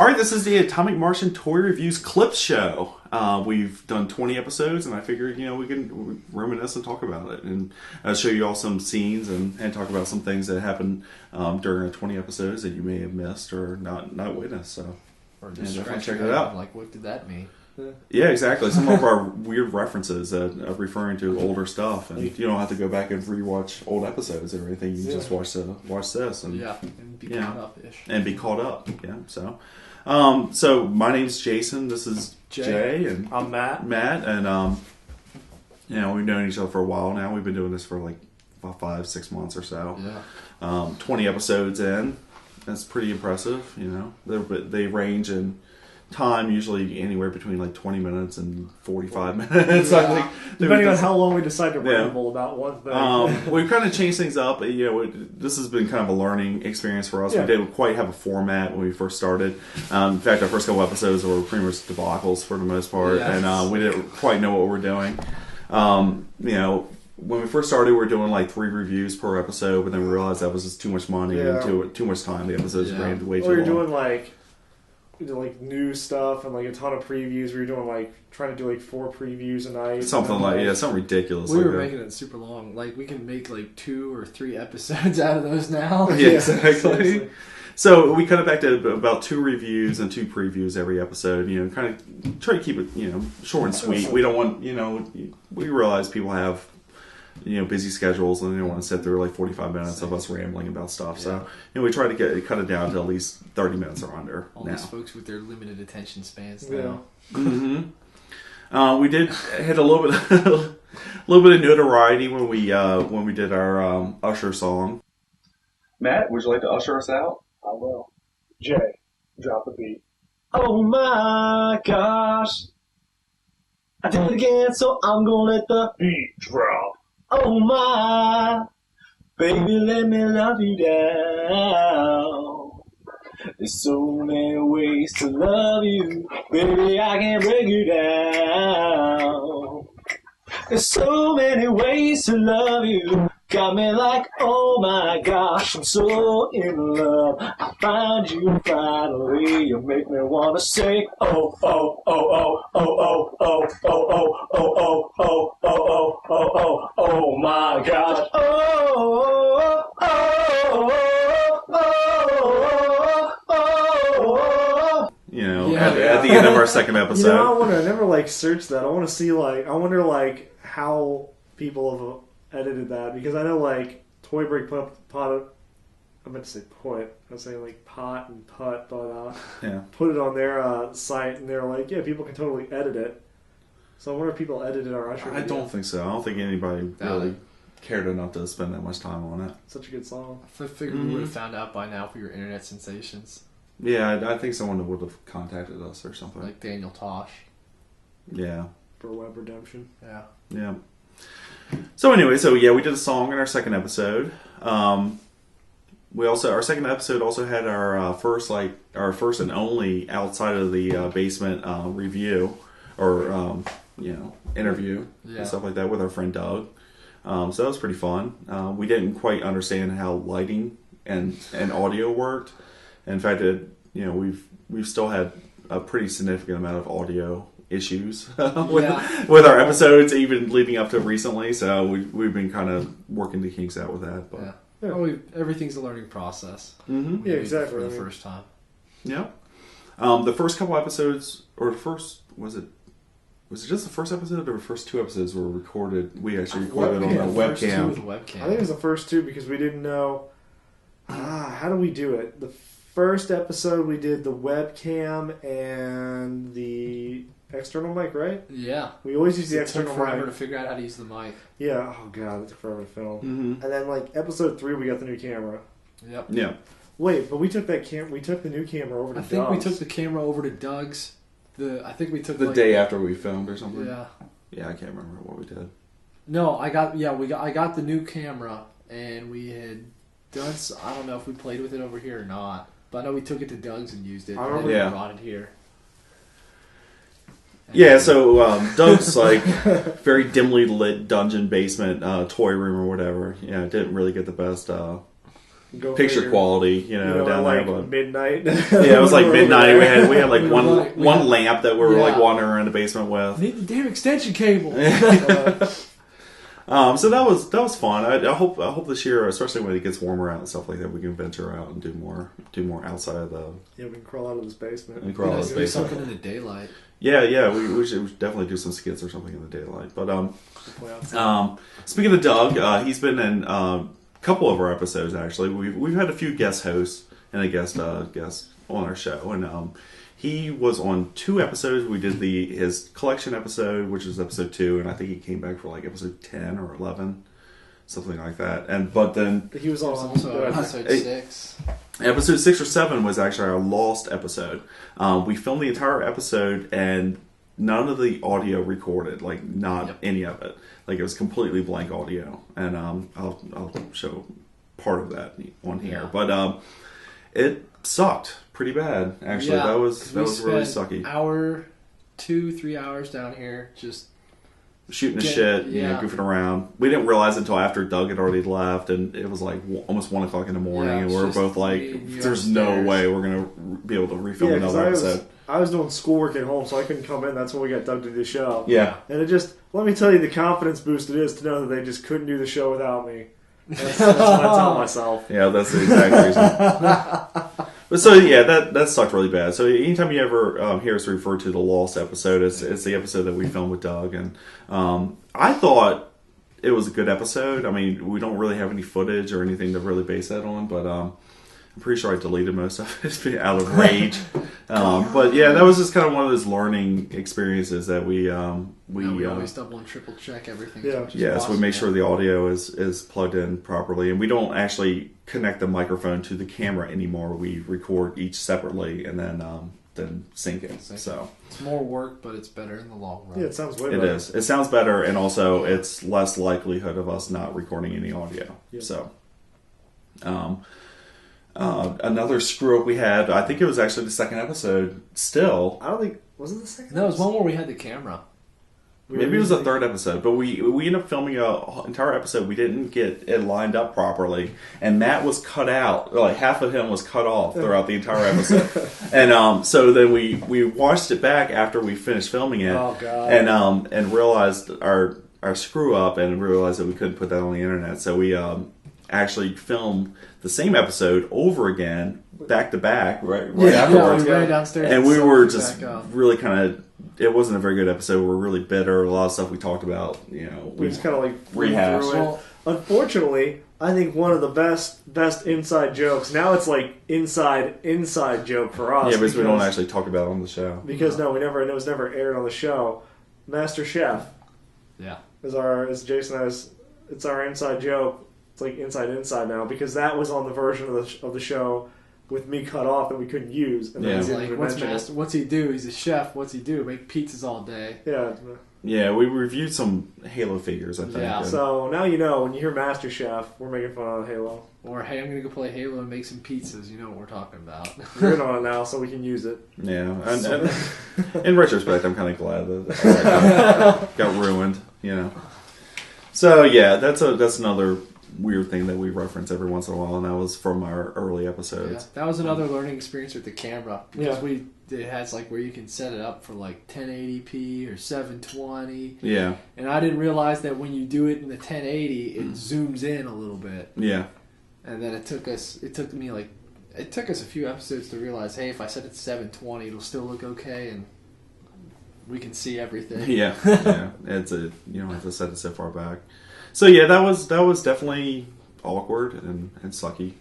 All right, this is the Atomic Martian Toy Reviews Clips Show. We've done 20 episodes, and I figured, we can reminisce and talk about it, and show you all some scenes and talk about some things that happened during our 20 episodes that you may have missed or not witnessed. So, or just check it out. Like, what did that mean? Yeah, exactly. Some of our weird references referring to older stuff, and you don't have to go back and rewatch old episodes or anything. You just watch this and be caught up-ish. And be caught up. Yeah. So my name's Jason. This is Jay, and I'm Matt. And we've known each other for a while now. We've been doing this for like about 5-6 months or so. Yeah. 20 episodes in. That's pretty impressive. They range in time, usually anywhere between like 20 minutes and 45 minutes. Yeah. I think, depending on how long we decide to ramble about one thing. We've kind of changed things up. This has been kind of a learning experience for us. Yeah. We didn't quite have a format when we first started. In fact, our first couple episodes were pretty much debacles for the most part, and we didn't quite know what we were doing. When we first started, we were doing like 3 reviews per episode, but then we realized that was just too much money and too much time. The episodes ran way too long. You're doing we did like new stuff and like a ton of previews. We were doing trying to do like 4 previews a night. Something something ridiculous. We were making it super long. Like we can make like 2 or 3 episodes out of those now. Yeah, exactly. So we cut it back to about 2 reviews and 2 previews every episode. Kind of try to keep it short and sweet. We don't want we realize people have busy schedules, and they don't want to sit through like 45 minutes of us rambling about stuff. So, we try to cut it down to at least 30 minutes or under. All these folks with their limited attention spans. Yeah. We did hit a little bit of notoriety when we did our Usher song. Matt, would you like to usher us out? I will. Jay, drop the beat. Oh my gosh, I did it again, so I'm gonna let the beat drop. Oh my, baby, let me love you down. There's so many ways to love you, baby, I can't break you down. There's so many ways to love you, got me like, oh my gosh, I'm so in love. I found you finally, you make me wanna say, oh, oh, oh, oh, oh, oh, oh, oh, oh, oh, oh, oh, oh, oh, oh, oh my gosh, oh, oh, oh, oh, oh, at the end of our second episode. I never searched that. I want to see I wonder how people have edited that, because I know Toy Break pot. I meant to say put. I was saying pot and putt, but put it on their site, and they're like, yeah, people can totally edit it. So I wonder if people edited our Usher. I don't think so. I don't think anybody really cared enough to spend that much time on it. Such a good song. I figured we would have found out by now for your internet sensations. Yeah, I think someone would have contacted us or something. Like Daniel Tosh. Yeah. For Web Redemption. Yeah. Yeah. So anyway, we did a song in our second episode. Our second episode also had our first and only outside of the basement review or interview and stuff like that with our friend Doug. So that was pretty fun. We didn't quite understand how lighting and audio worked. In fact, we've still had a pretty significant amount of audio issues with our episodes, even leading up to recently. So we've been kind of working the kinks out with that. But everything's a learning process. Mm-hmm. Yeah, exactly. For the first time. Yeah. The first couple episodes, was it just the first episode, or the first 2 episodes were recorded? We actually recorded on a webcam. I think it was the first 2 because we didn't know. How do we do it? The first episode we did the webcam and the external mic, right? Yeah. We always use the external mic. It took forever to figure out how to use the mic. Yeah. Oh god, it took forever to film. Mm-hmm. And then episode 3 we got the new camera. Yep. Yeah. Wait, but we took the new camera over to Doug's. I think we took the camera over to Doug's. I think we took the day after we filmed or something. Yeah. Yeah, I can't remember what we did. No, I got the new camera, and we had done. I don't know if we played with it over here or not, but I know we took it to Doug's and used it. I remember. And then we brought it here. Yeah, so Doug's very dimly lit dungeon basement toy room or whatever. Yeah, it didn't really get the best Go picture figure. quality, down like there. But midnight. yeah, it was like midnight. We had like one lamp that we were like Yeah. wandering around the basement with. Need the damn extension cable. So that was fun. I hope this year, especially when it gets warmer out and stuff like that, we can venture out and do more outside of the. Yeah, we can crawl out of this basement. And crawl out of the Do basement. something in the daylight. Yeah, we should definitely do some skits or something in the daylight. But Play outside. speaking of Doug, he's been in a couple of our episodes. Actually, we've had a few guest hosts and a guest on our show, and he was on 2 episodes. We did his collection episode, which is episode 2, and I think he came back for like episode 10 or 11, something like that. But then He was on Also, episode 6. episode 6 or 7 was actually our lost episode. We filmed the entire episode and none of the audio recorded, like not any of it. Like it was completely blank audio, and I'll show part of that on here. Yeah. But it sucked pretty bad. Actually, Yeah, that was really sucky. Hour, 2-3 hours down here, just Shooting the shit, yeah. goofing around. We didn't realize until after Doug had already left, and it was like almost 1 o'clock in the morning, Yeah, and we were it's both just like, me and you "There's no upstairs. way we're gonna be able to refilm Yeah, because another episode." I was doing schoolwork at home, so I couldn't come in. That's when we got Doug to do the show. Yeah. And it just, let me tell you the confidence boost it is to know that they just couldn't do the show without me. That's what I tell myself. Yeah, that's the exact reason. But so yeah, that sucked really bad. So anytime you ever hear us refer to the lost episode, it's the episode that we filmed with Doug, and I thought it was a good episode. I mean, we don't really have any footage or anything to really base that on, but I'm pretty sure I deleted most of it out of rage. But yeah, that was just kind of one of those learning experiences that we always double and triple check everything. Yeah. so we make sure the audio is plugged in properly, and we don't actually connect the microphone to the camera anymore. We record each separately and then sync it. So it's more work, but it's better in the long run. Yeah, it sounds way it better. is. It sounds better, and also it's less likelihood of us not recording any audio. Yeah. So, another screw up we had. I think it was actually the second episode. Still, I don't think, was it the second? No, it was one where we had the camera. maybe it was the third episode, but we ended up filming an entire episode. We didn't get it lined up properly, and Matt was cut out. Like half of him was cut off throughout the entire episode. And so then we watched it back after we finished filming it. Oh, God. And realized our screw up, and realized that we couldn't put that on the internet. So we actually filmed the same episode over again, back to back, right afterwards. we ran downstairs And we were set it just back up. really kind of. It wasn't a very good episode. We were really bitter. A lot of stuff we talked about, We just kind of like Rehash. through it. Unfortunately, I think one of the best inside jokes. Now it's like inside joke for us. Yeah, because we don't actually talk about it on the show. Because no, it was never aired on the show. Master Chef Yeah. is Jason has. It's our inside joke. It's like inside now because that was on the version of the show with me cut off that we couldn't use. And Yeah. then It's we like, didn't what's mention it. master? What's he do? He's a chef. What's he do? Make pizzas all day. Yeah. Yeah, we reviewed some Halo figures, I think. Yeah. and- So now you know when you hear Master Chef, we're making fun of Halo. Or hey, I'm gonna go play Halo and make some pizzas. You know what we're talking about. We're in on it now, so we can use it. yeah, and in retrospect, I'm kind of glad that got ruined. So yeah, that's another weird thing that we reference every once in a while, and that was from our early Yeah, episodes. that was another learning experience with the camera because Yeah. it has like where you can set it up for like 1080p or 720, Yeah, and I didn't realize that when you do it in the 1080, it zooms in a little bit, yeah, and then it took us a few episodes to realize, hey, if I set it to 720, it'll still look okay, and we can see everything. yeah. It's you don't have to set it so far back. So yeah, that was definitely awkward and sucky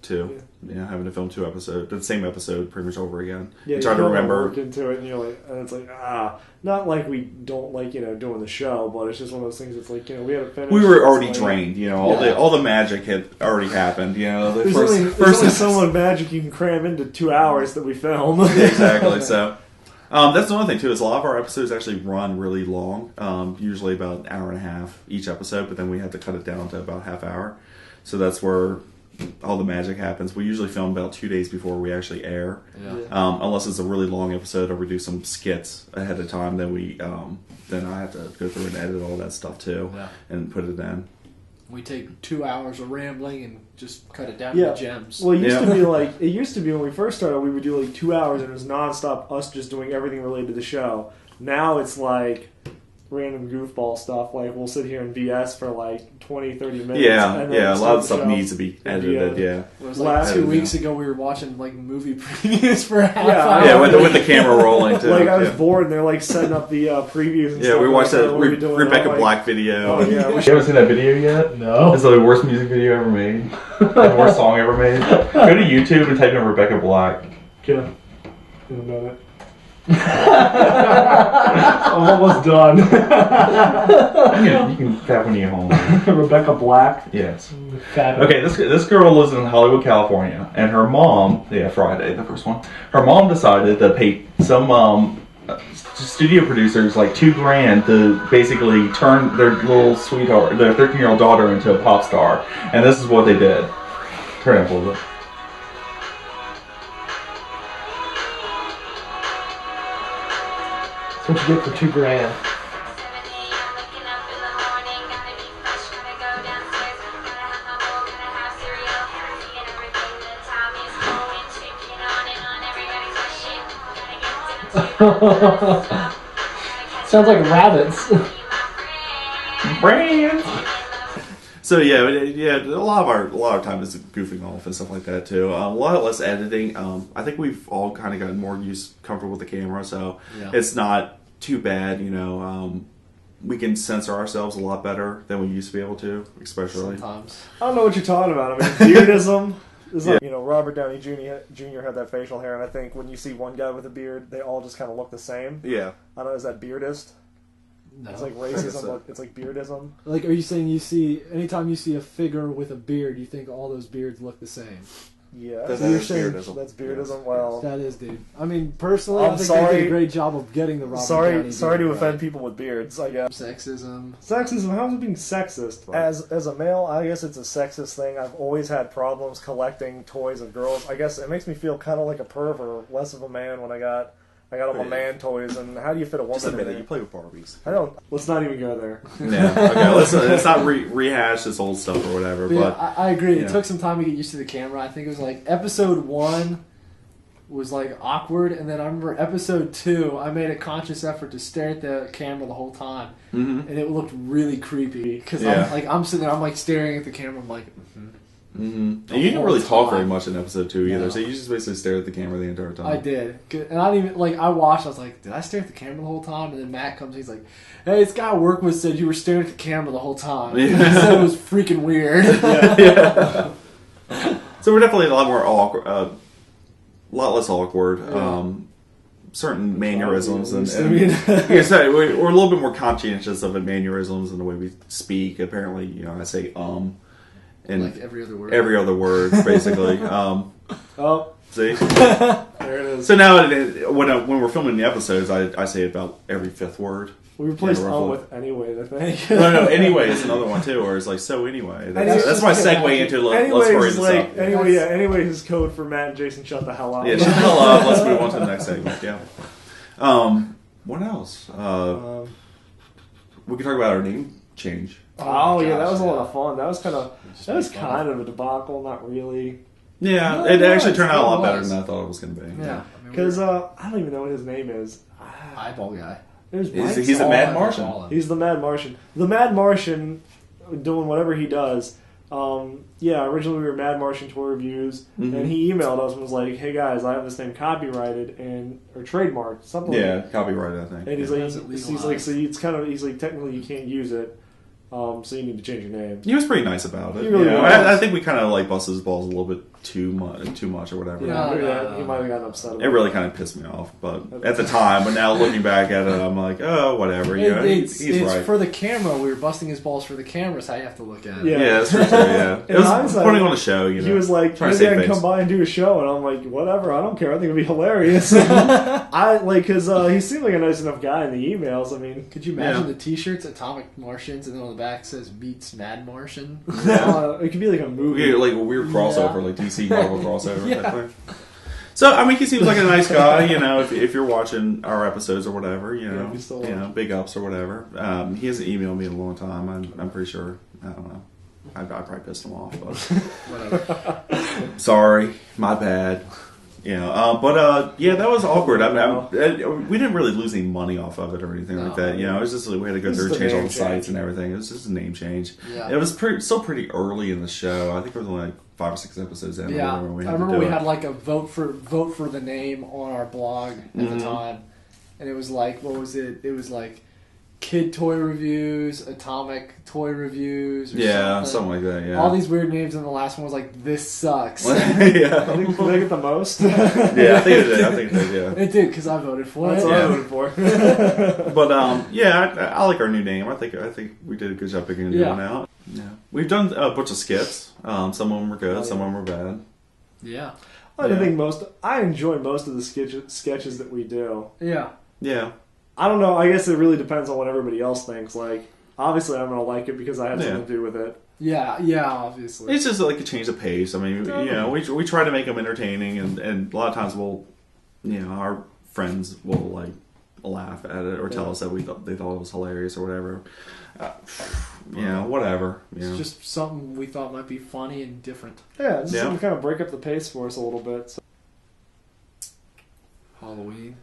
too. Yeah, having to film the same episode pretty much over again. Yeah, And try to remember. Work into it, and you're like, and it's like, not like we don't like doing the show, but it's just one of those things. It's like we had to finish. We were already It's like- drained. All the magic had already happened. The There's only so much magic you can cram into 2 hours that we film. Exactly. So that's another thing too. Is a lot of our episodes actually run really long. Usually about an hour and a half each episode, but then we have to cut it down to about half hour. So that's where all the magic happens. We usually film about 2 days before we actually air. Yeah. Unless it's a really long episode or we do some skits ahead of time, then I have to go through and edit all that stuff too Yeah. and put it in. We take 2 hours of rambling and just cut it down Yeah. to gems. Well, it used to be when we first started, we would do like 2 hours and it was nonstop us just doing everything related to the show. Now it's like random goofball stuff. Like we'll sit here and BS for like 20, 30 minutes. Yeah, and then a lot start of the stuff show. needs to be edited. Yeah. It was like 2 weeks ago we were watching like movie previews for a half hour. Yeah, with the camera rolling too. Like I was bored and they're like setting up the previews and stuff. Yeah, we watched that What are we doing? Rebecca I'm like, Black video. Oh, yeah, we You haven't seen that video yet? No. It's the worst music video ever made. The worst song ever made. Go to YouTube and type in Rebecca Black. Get him. In a minute. I'm almost done. You can tap when you get home. Rebecca Black. Yes. Fabulous. Okay, this girl lives in Hollywood, California, and her mom, Friday, the first one, her mom decided to pay some studio producers like $2,000 to basically turn their little sweetheart, their 13-year-old daughter into a pop star. And this is what they did. Turn it up a little bit. What you get for $2,000? Sounds like rabbits. Brands. So yeah, a lot of time is goofing off and stuff like that too. A lot less editing. I think we've all kind of gotten more comfortable with the camera, so it's not too bad. We can censor ourselves a lot better than we used to be able to, especially. Sometimes. I don't know what you're talking about. I mean, beardism. It's like, Robert Downey Jr. had that facial hair, and I think when you see one guy with a beard, they all just kind of look the same. Yeah. I don't know, is that beardist? No. It's like racism, but it's like beardism. Like, are you saying anytime you see a figure with a beard, you think all those beards look the same? Yeah. That's beardism. beardism. That's beardism. Yes. Well, That is, dude. I mean, personally, I'm I think sorry. they did a great job of getting the Robert Downey sorry to beard offend right. people with beards, I guess. Sexism. Sexism? How is it being sexist? Right. As a male, I guess it's a sexist thing. I've always had problems collecting toys of girls. I guess it makes me feel kind of like a pervert, less of a man when I got all my man toys. And how do you fit a woman Just admit in it. there? You play with Barbies. I don't. Let's not even go there. Yeah. Okay. Let's not rehash this old stuff or whatever. But yeah, But I agree. yeah. It took some time to get used to the camera. I think it was like episode 1 was like awkward, and then I remember episode 2, I made a conscious effort to stare at the camera the whole time, and it looked really creepy because I'm sitting there, I'm like staring at the camera, I'm like, and you didn't really talk very time. much in episode 2 either, No. so you just basically stared at the camera the entire time. I did, and I didn't even I watched. I was like, did I stare at the camera the whole time? And then Matt comes, he's like, hey, this guy I work with said you were staring at the camera the whole time. Yeah. He said it was freaking weird. Yeah. So we're definitely a lot more awkward, a lot less awkward. Certain mannerisms and so we're a little bit more conscientious of the mannerisms and the way we speak. Apparently, I say and like every other word, basically. Oh, See, there it is. so now when we're filming the episodes, I say about every fifth word. We replaced roughly. with anyway, I think. No. Anyway, is another one too, or it's like so anyway. That's my segue into let's hurry this up. Anyway is code for Matt and Jason. Shut the hell up. Yeah, shut the hell up. Let's move on to the next segment. Yeah. What else? We can talk about our name change. Oh yeah, that was a lot of fun. That was kind of a debacle. Not really. Yeah, No, it it actually was. turned out a lot It better was. than I thought it was going to be. Yeah, Because I don't even know what his name is. eyeball guy. He's a Mad Martian. He's the Mad Martian. The Mad Martian doing whatever he does. Originally we were Mad Martian toy reviews, and he emailed us and was like, "Hey guys, I have this name copyrighted or trademarked, something like that." Yeah, copyrighted, I think. And he's Is it like, legalized? so it's kind of, he's like, technically you can't use it, so you need to change your name. He was pretty nice about it. He really was. I think we kind of like busted his balls a little bit too much or whatever. Yeah. Maybe No. he might have gotten upset about It really kind of pissed me off, but at the time, but now looking back at it, I'm like, oh, whatever. It's He's right. for the camera. We were busting his balls for the camera. Is how you have to look at it. Yeah. Yeah, that's for sure. Yeah, it In was hindsight, putting on a show. He was like, trying to maybe I save can come face. by and do a show, and I'm like, whatever, I don't care. I think it'd be hilarious. Because he seemed like a nice enough guy in the emails. I mean, Could you imagine Yeah. the T-shirts, Atomic Martians, and then on the back says "Meets Mad Martian"? it could be like a movie. Yeah, like a weird crossover, Yeah. like DC Marvel crossover. Yeah. Type thing. So I mean, he seems like a nice guy. If you're watching our episodes or whatever, if you still watch. big ups or whatever. He hasn't emailed me in a long time. I'm pretty sure. I don't know. I probably pissed him off. But Whatever. sorry, my bad. Yeah, that was awkward. We didn't really lose any money off of it or anything like that. It was just we had to go through and change all the sites and everything. It was just a name change. Yeah. It was still pretty early in the show. I think it was only like 5 or 6 episodes in. Yeah, I remember we had like a vote for the name on our blog at the time, and it was like, what was it? It was like Kid Toy Reviews, Atomic Toy Reviews, or something like that. Yeah, all these weird names, and the last one was like This Sucks. yeah, I think they get the most. yeah, I think it did. Yeah, It did because I voted for That's it. what I voted for. but I like our new name. I think we did a good job picking a new one out. Yeah, we've done a bunch of skits. Some of them were good, some of them were bad. Yeah. I think I enjoy most of the sketches that we do. Yeah. Yeah. I don't know. I guess it really depends on what everybody else thinks. Like, obviously, I'm gonna like it because I had something to do with it. Yeah, obviously. It's just like a change of pace. I mean, we try to make them entertaining, and a lot of times our friends will like laugh at it or tell us that they thought it was hilarious or whatever. Whatever. It's just something we thought might be funny and different. Yeah, it's just to kind of break up the pace for us a little bit. So. Halloween.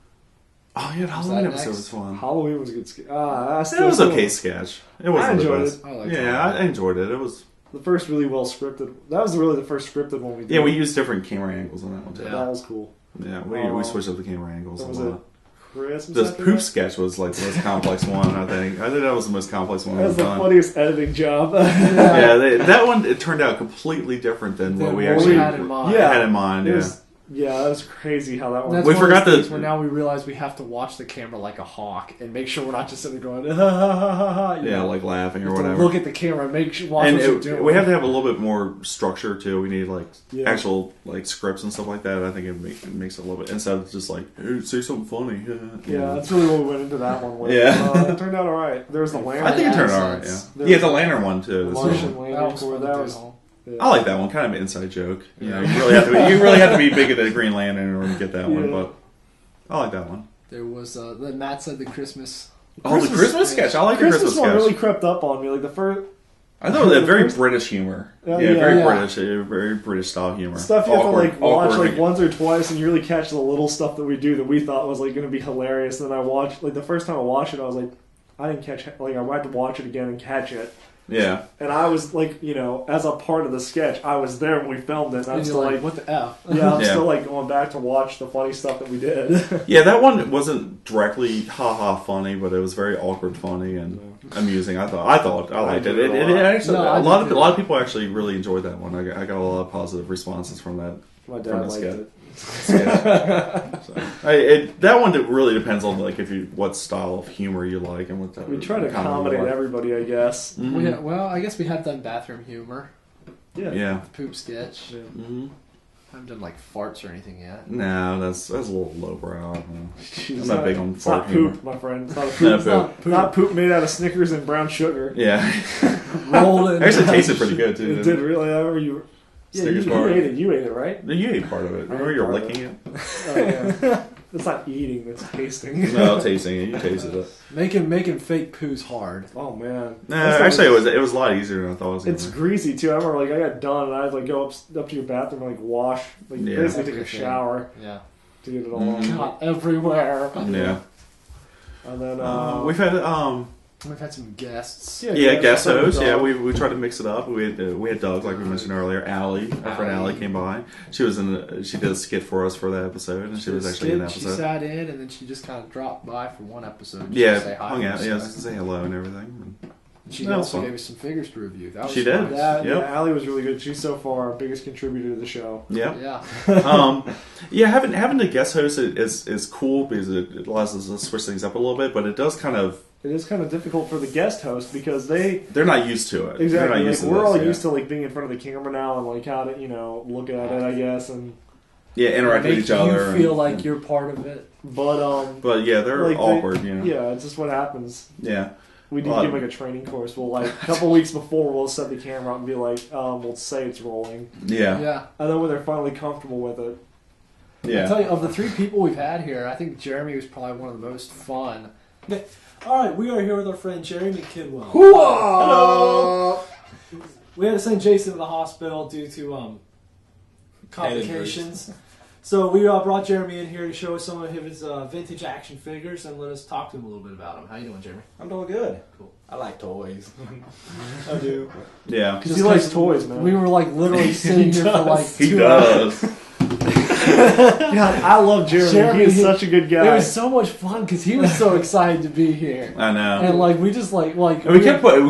Oh yeah, the Halloween episode was fun. Halloween was a good sketch. It was okay sketch. It wasn't I enjoyed the best. it. I enjoyed it. It was the first really well scripted. That was really the first scripted one we did. Yeah, we used different camera angles on that one too. Yeah. That was cool. Yeah, we switched up the camera angles a lot. Christmas the poop sketch was like the most complex one. I think that was the most complex one. That was the funniest editing job. That one it turned out completely different than what we actually had in mind. Had in mind. Yeah, that was crazy how that went. We forgot that. Where now we realize we have to watch the camera like a hawk and make sure we're not just sitting there going, ha ha ha ha ha. Yeah, like laughing or whatever. Look at the camera and watch what you're doing. We have to have a little bit more structure too. We need like actual like scripts and stuff like that. I think it makes it a little bit instead of just like, hey, say something funny. Yeah, that's really what we went into that one with. Yeah, it turned out alright. There was the lantern. I think it turned out alright. Yeah, the lantern one too. The Martian lantern. That was. Yeah. I like that one, kind of an inside joke. You really have to be big at the Green Lantern in order to get that one. But I like that one. There was Matt said the Christmas. The Christmas sketch. I like the Christmas sketch. One really crept up on me. Like the first. I thought it was very British humor. Very British style humor. Stuff you have to like watch like once or twice, and you really catch the little stuff that we do that we thought was like going to be hilarious. And then I watched like the first time I watched it, I was like, I didn't catch like I had to watch it again and catch it. Yeah. And I was like, as a part of the sketch, I was there when we filmed it. And I'm still like, what the F? Yeah, I'm still like going back to watch the funny stuff that we did. Yeah, that one wasn't directly funny, but it was very awkward funny and amusing. I liked it. Actually, a lot of people actually really enjoyed that one. I got a lot of positive responses from that. My dad liked it. That one really depends on like what style of humor you like and what type. We try to accommodate everybody, I guess. Mm-hmm. I guess we have done bathroom humor. Yeah. The poop sketch. Yeah. Mm-hmm. I haven't done like farts or anything yet. No, that's a little lowbrow. I'm not big on fart humor. Poop, my friend. It's not poop. Not poop made out of Snickers and brown sugar. Yeah. Rolled in. Actually, tasted pretty good too. It did really. I remember you. Snickers bar. You ate it, right? You ate part of it. Remember you're licking it? Oh, yeah. It's not eating, it's tasting. No, tasting it. You tasted it. Making fake poos hard. Oh, man. Nah, actually, it was a lot easier than I thought it was going to be. It's greasy, too. I remember, like, I got done, and I had to, like, go up to your bathroom and, like, wash. Like, basically take a shower. Yeah. To get it all Got everywhere. Yeah. And then, we've had some guests. Guest hosts. Yeah, we tried to mix it up. We had Doug, like we mentioned earlier. Allie, our friend Allie came by. She did a skit for us for that episode, and she was actually in the episode. She sat in, and then she just kind of dropped by for one episode. Hung out, say hello and everything. She also gave us some figures to review. That was she did. Yeah, Allie was really good. She's so far our biggest contributor to the show. Yeah. Having the guest host is cool because it allows us to switch things up a little bit, but it is kind of difficult for the guest host because they're not used to it. Exactly. We're all used to like being in front of the camera now and like how to look at it, I guess, and interact with each other. You feel like you're part of it, but yeah, they're like, awkward. Yeah, it's just what happens. Yeah. We need to give like a training course. We'll like a couple weeks before we'll set the camera up and be like, we'll say it's rolling. Yeah. And then when they're finally comfortable with it. Yeah. I'll tell you, of the 3 people we've had here, I think Jeremy was probably one of the most fun. All right, we are here with our friend Jeremy Kidwell. Hello. we had to send Jason to the hospital due to complications. So we brought Jeremy in here to show us some of his vintage action figures and let us talk to him a little bit about them. How you doing, Jeremy? I'm doing good. Cool. I like toys. I do. Yeah. Because he likes toys, man. We were like literally sitting here for like He 2 hours. does. God, I love Jeremy. He is such a good guy. It was so much fun because he was so excited to be here. I know. And like we just like And we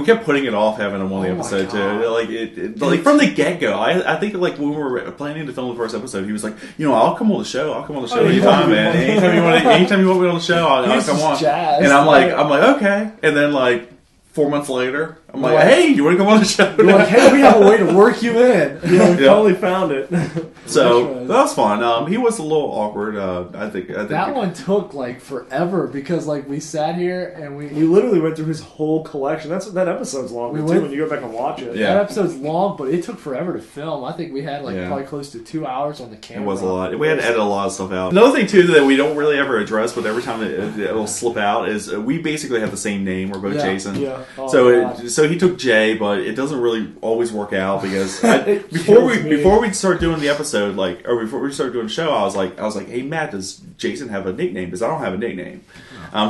kept putting it off having him on the Oh my episode God. too. Like from the get go. I think like when we were planning to film the first episode, he was like, I'll come on the show. I'll come on the show anytime, man. Anytime you want me on the show, I'll come on. Jazzed. And I'm like, okay. And then like 4 months later, I'm like, hey, you want to come on the show? You're like, hey, we have a way to work you in. Yeah, we totally found it. So that was fun. He was a little awkward. I think that one took like forever because like we sat here and we literally went through his whole collection. That episode's long too when you go back and watch it. Yeah. That episode's long, but it took forever to film. I think we had probably close to 2 hours on the camera. It was a lot. We had to edit a lot of stuff out. Another thing too that we don't really ever address, but every time it'll slip out is we basically have the same name. We're both Jason. Yeah. Oh, so he took Jay, but it doesn't really always work out because before we start doing the episode, before we start doing the show, I was like, hey Matt, does Jason have a nickname? Because I don't have a nickname.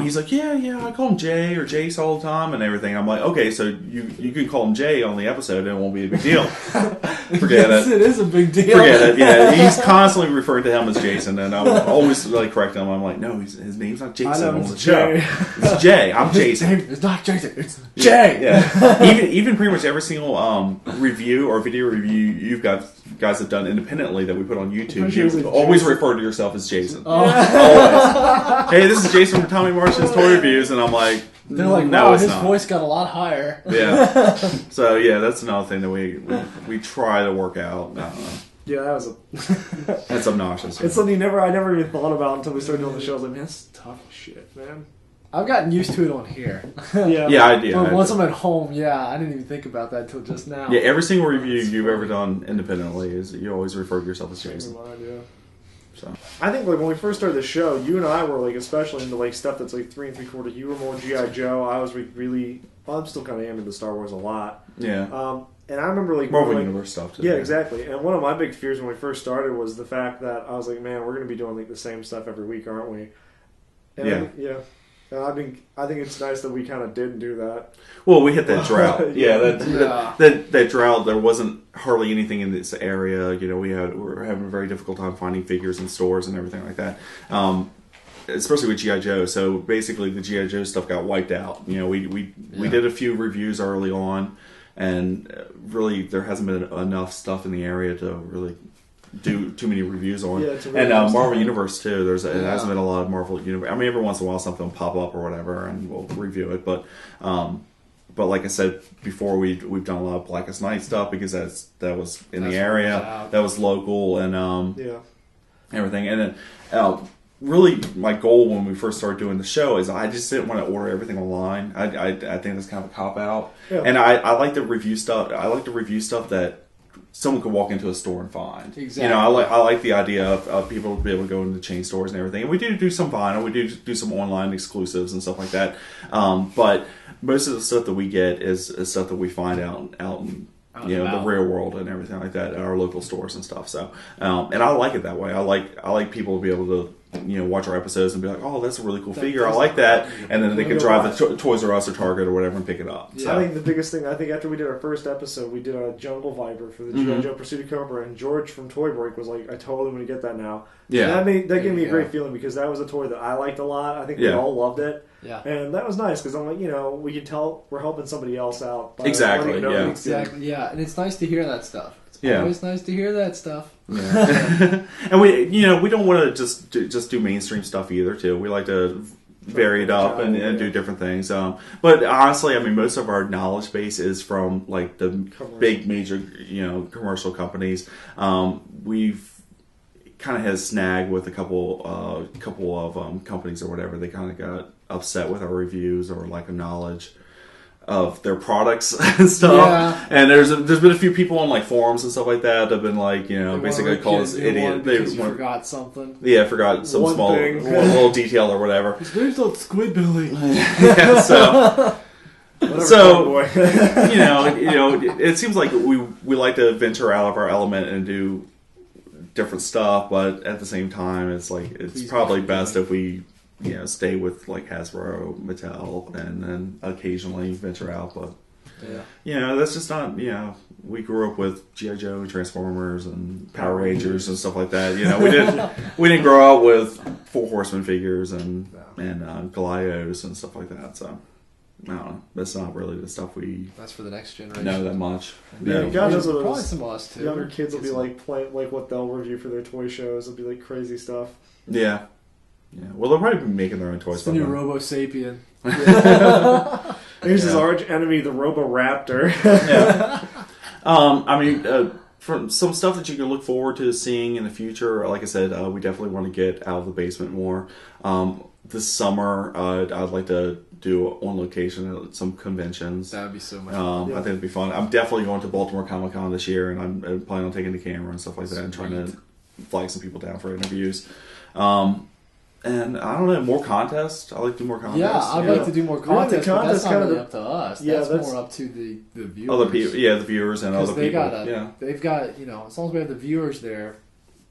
He's like, yeah, I call him Jay or Jace all the time and everything. I'm like, okay, so you can call him Jay on the episode and it won't be a big deal. Forget yes, it is a big deal. Forget it. Yeah, he's constantly referring to him as Jason, and I'm always correct him. I'm like, no, his name's not Jason on the show. It's Jay. I'm Jason. It's not Jason. It's Jay. Yeah. even pretty much every single review or video review you guys have done independently that we put on YouTube, you always refer to yourself as Jason. Always. Hey, this is Jason from Tommy Martians Toy Reviews, and I'm like, they're like, no, wow, it's his not. voice got a lot higher. Yeah. So yeah, that's another thing that we try to work out. I don't know. Yeah, that was That's obnoxious. It's something I never even thought about until we started doing the show. I was like, man, that's tough as shit, man. I've gotten used to it on here. Yeah, I did. But once I'm at home, I didn't even think about that until just now. Yeah, every single review you've ever done independently is you always refer to yourself as Jason. So I think like when we first started the show, you and I were like especially into like stuff that's like 3 3/4. You were more G.I. Joe. I was really. Well, I'm still kind of into Star Wars a lot. Yeah. And I remember like Marvel Universe stuff too. Yeah, exactly. And one of my big fears when we first started was the fact that I was like, man, we're going to be doing like the same stuff every week, aren't we? And And I think it's nice that we kind of didn't do that. Well, we hit that drought. That drought. There wasn't hardly anything in this area. You know, we were having a very difficult time finding figures in stores and everything like that. Especially with G.I. Joe. So basically, the G.I. Joe stuff got wiped out. You know, we did a few reviews early on, and really there hasn't been enough stuff in the area to really do too many reviews on. Yeah, really and Marvel Universe too. It hasn't been a lot of Marvel Universe. I mean, every once in a while something will pop up or whatever, and we'll review it. But like I said before, we've done a lot of Blackest Night stuff because that was in the area, that was local, and everything. And then really, my goal when we first started doing the show is I just didn't want to order everything online. I think that's kind of a cop out, and I like the review stuff. I like the review stuff that someone could walk into a store and find. Exactly. You know, I like the idea of people be able to go into chain stores and everything. And we do some vinyl, we do some online exclusives and stuff like that. But most of the stuff that we get is stuff that we find out in the real world and everything like that at our local stores and stuff. So and I like it that way. I like people to be able to watch our episodes and be like, oh, that's a really cool figure. I like that. And then they can drive the Toys R Us or Target or whatever and pick it up. Yeah. So. I think the biggest thing, after we did our first episode, we did a Jungle Viper for the G.I. Joe Pursuit of Cobra, and George from Toy Break was like, I totally want to get that now. Yeah. And that gave me a great feeling because that was a toy that I liked a lot. I think we all loved it. Yeah. And that was nice because I'm like, we can tell we're helping somebody else out. Exactly, yeah. Exactly, yeah. And it's nice to hear that stuff. It's always nice to hear that stuff. Yeah. And we don't want to just do mainstream stuff either, too. We like to vary it up and do different things. But honestly, I mean, most of our knowledge base is from like the big major, commercial companies. We've kind of had a snag with a couple of companies or whatever. They kind of got upset with our reviews or lack of knowledge of their products and stuff. Yeah. And there's been a few people on like forums and stuff like that have been like, basically called us idiot. They forgot something. Yeah, forgot some little detail or whatever. There's not Squidbilly. Yeah, so So, it seems like we like to venture out of our element and do different stuff, but at the same time, it's like it's probably best if we stay with like Hasbro, Mattel, and then occasionally venture out. But that's just not we grew up with G.I. Joe, Transformers, and Power Rangers and stuff like that. We didn't grow up with Four Horsemen figures and Goliaths and stuff like that. So I don't know. That's not really the stuff that's for the next generation. know that much. Yeah, God knows what probably some of us too. Younger kids will be like playing like what they'll review for their toy shows. It'll be like crazy stuff. Yeah. Well, they'll probably be making their own toys. It's the new Robo Sapien. Here's his arch enemy, the Roboraptor. From some stuff that you can look forward to seeing in the future, like I said, we definitely want to get out of the basement more. This summer, I'd like to do on location at some conventions. That would be so much fun. I think it'd be fun. I'm definitely going to Baltimore Comic Con this year, and I'm planning on taking the camera and stuff like that and trying to flag some people down for interviews. And I don't know, more contests. I like to do more contests. Yeah, I'd like to do more contests, but that's not kind of really up to us. That's more up to the viewers. Other people, the viewers and other people. They've got, as long as we have the viewers there,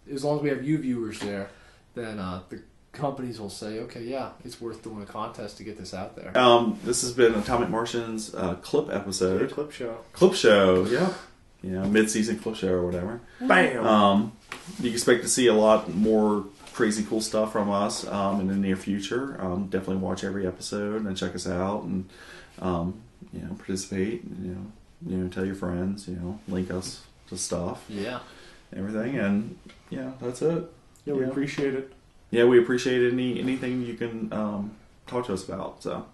as long as we have you viewers there, then the companies will say, okay, it's worth doing a contest to get this out there. This has been Atomic Martians clip episode. Clip show. Clip show, mid-season clip show or whatever. Bam! You can expect to see a lot more crazy cool stuff from us in the near future. Definitely watch every episode and check us out and participate. Tell your friends. Link us to stuff. Yeah, everything, and that's it. Yeah, we appreciate it. Yeah, we appreciate anything you can talk to us about. So.